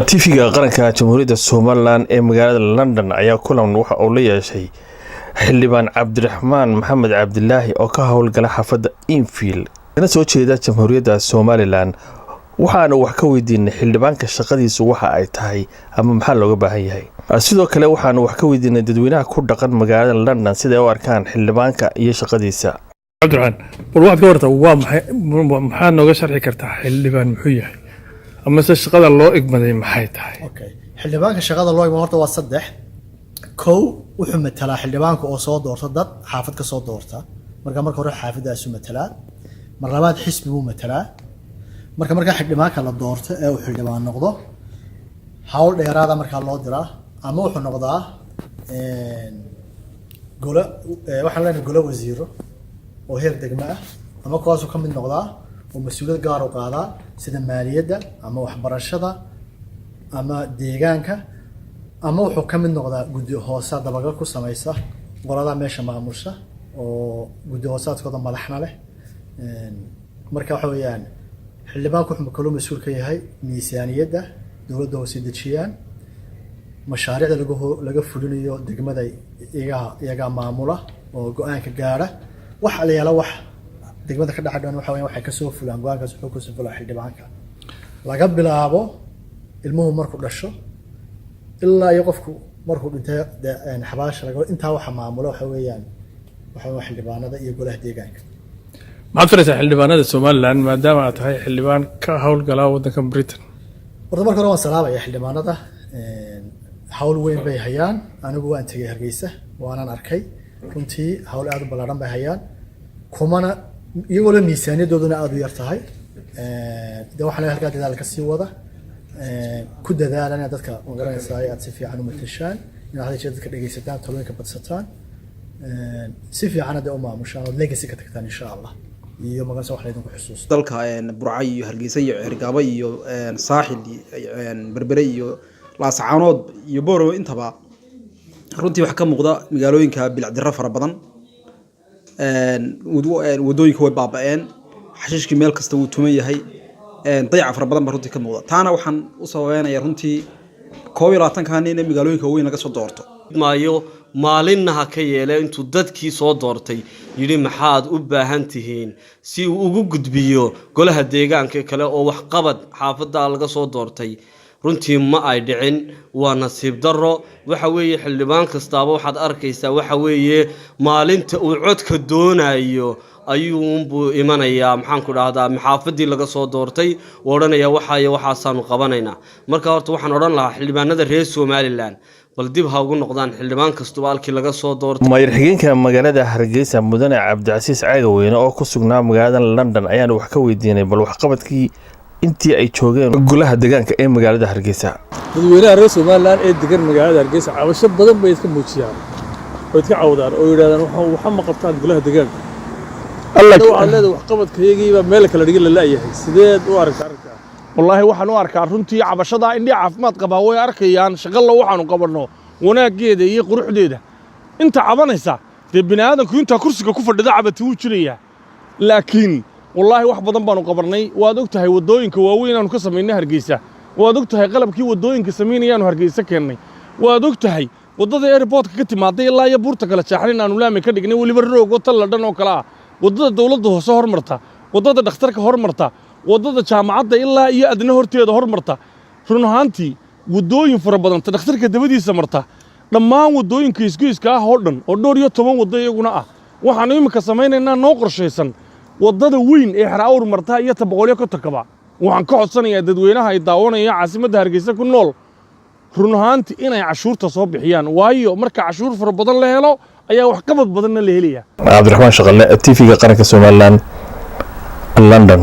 TV-ga qaranka Jamhuuriyadda Somaliland ee magaalada London ayaa kulan waxa uu la yeeshay xildhibaan Cabdiraxmaan Maxamed Cabdilaahi oo ka howlgala xaafadda Enfield kana soo jeeda Jamhuuriyadda Somaliland waxaana wax ka weydiinay xildhibaanka shaqadiisu waxa ay tahay ama maxaa looga baahan yahay sidoo kale waxaanu wax ka weydiinay dadweynaha ku dhaqan magaalada London sida ay u arkaan xildhibaanka iyo shaqadiisa Cabdiraxmaan waxa ka warta waa maxaa nooga sharxi kartaa xildhibaan muxuu yahay ama shaqada loo igmaday maxay tahay xildhibaanka shaqada loo igmaday horta waa saddex kow wuxuu matalaa xildhibaanka oo soo doorta dad xaafad ka soo doorta marka hore xaafadaas uu matalaa mar labaad xisbi uu matalaa marka xildhibaanka la doorto ee uu xildhibaan noqdo hawl dheeraada marka loo diraa ama wuxuu noqdaa waxa la yiraahdo golo wasiiro oo heer degmo ah ama kuwaas oo ka mid noqdaa oo mas'uuliyad gaar ah qaada sida maaliyadda ama waxbarashada ama deegaanka ama wuxuu ka mid noqdaa guddi hoosaad dabagal ku sameeysa qolada meesha maamusha oo guddi hoosaadkooda madaxna leh marka waxa weeyaan xildhibaanku wuxuu kaloo mas'uul ka yahay miisaaniyadda dawladda hoose dejiyaan mashaariicda laga fulinayo degmada iyaga maamula oo go'aanka gaara wax la yaala wax degmada ka dhaxadhan waxa weeyaan waxay ka soo fulaan go'aankaas wuxuu ku soo fulaa xildhibaanka laga bilaabo ilmuhu markuu dhasho ilaa iyo qofku markuu dhintay xabaasha laga inta waxa maamulo waxa weeyaan xildhibaanada iyo golaha deegaanka maxaad filaysaa xildhibaanada Somaliland maadaama aad tahay xildhibaan ka howlgala waddanka Britain marka hore waan salaamaya xildhibaanada hawl weyn bay hayaan anigu waan tagay Hargeysa waanan arkay runtii hawl aad u ballaaran bay hayaan kumana iyagoo la miisaaniyadooduna aad u yar tahay waxaan halkaa dadaal ka sii wada ku dadaalana dadka magaranaysaa aad si fiican u matashaan inaad hadda dadka dhageysataan talooyinka badsataan si fiican aad u maamushaan oo legacy ka tagtaan insha Allah iyo magaranaysaa wax la idinku xusuusto dalka Burcay iyo Hargeysa iyo Cirgaabo iyo Saaxil Berbere iyo Laascaanood iyo Booro intaba runtii wax ka muuqda magaalooyinka bilacdira fara badan wadooyinka way baaba'een xashiishkii meel kasta uu tuman yahay dayac fara badan runtii ka muuqda taana waxaan u sababeynayaa runtii 22 nin magaalooyinka weyn laga soo doorto maayo maalinna ka yeelay intuu dadkii soo doortay yiri maxaad u baahan tihiin si uu ugu gudbiyo golaha deegaanka kale oo wax qabad xaafadda laga soo doortay runtii ma ay dhicin waa nasiib darro waxa weeye xildhibaan kastaaba waxaad arkaysaa waxa weeye maalinta uu codka doonayo ayuu imanayaa maxaan ku dhahdaa maxaafadii laga soo doortay oranaya waxaasaanu qabanaynaa marka horta waxaan oran lahaa xildhibaanada reer Somaliland bal dib ha ugu noqdaan xildhibaan kastaba halkii laga soo doortay maayir xigeenka magaalada Hargeysa mudane Cabdicasiis Caagaweyne oo ku sugnaa magaalada London ayaan wax ka weydiinay bal wax qabadkii intii ay joogeen golaha deegaanka ee magaalada Hargeysa dadweynaha reer Somaliland ee degan magaalada Hargeysa cabasho badan bay iska muujiyaan oo iska cawdaan oo yiraahdaan waxa ma qabtaan golaha deegaanka Allah leeyahay wax qabadkaygiiba meel kala dhigay la leeyahay sideed u aragtaa wallahi waxaan u arkaa runtii cabashada indhii caafimaad qaba way arkayaan shaqada waxaanu qabanno wanaageeda iyo quruxdeeda inta cabanaysa bini'aadamku inta kursiga ku fadhida cabati uu jiraya laakiin wallahi wax badan baanu qabarnay waad ogtahay wadooyinka waaweyn aanu ka sameeynay Hargeysa waad ogtahay qalabkii wadooyinka sameeynayaanu Hargeysa keenay waad ogtahay wadada airport ka timaaday ilaa iyo buurta kala jaaxrin aanu laami ka dhignay waliba roog oo tal dhan oo kala wadada dawladda hoose hormarta wadada dhakhtarka hormarta wadada jaamacadda ilaa iyo adna horteeda hormarta run ahaantii wadooyin fara badan dhakhtarka dabadiisa marta dhammaan wadooyinka isku ah oo dhan oo dhowr iyo 10 wado iyaguna ah waxaan imika sameeynaynaa noo qorsheysan wadada weyn ee Xaraawr marta iyo Taboqolyo ka takaba waxaan ka codsanayaa dadweynaha ay daawanaya caasimadda Hargeysa ku nool run ahaantii inay cashuurta soo bixiyaan waayo marka cashuur fara badan la helo ayaa wax qabad badan la helayaa Cabdiraxmaan Shaqale TV-ga qaranka Somaliland London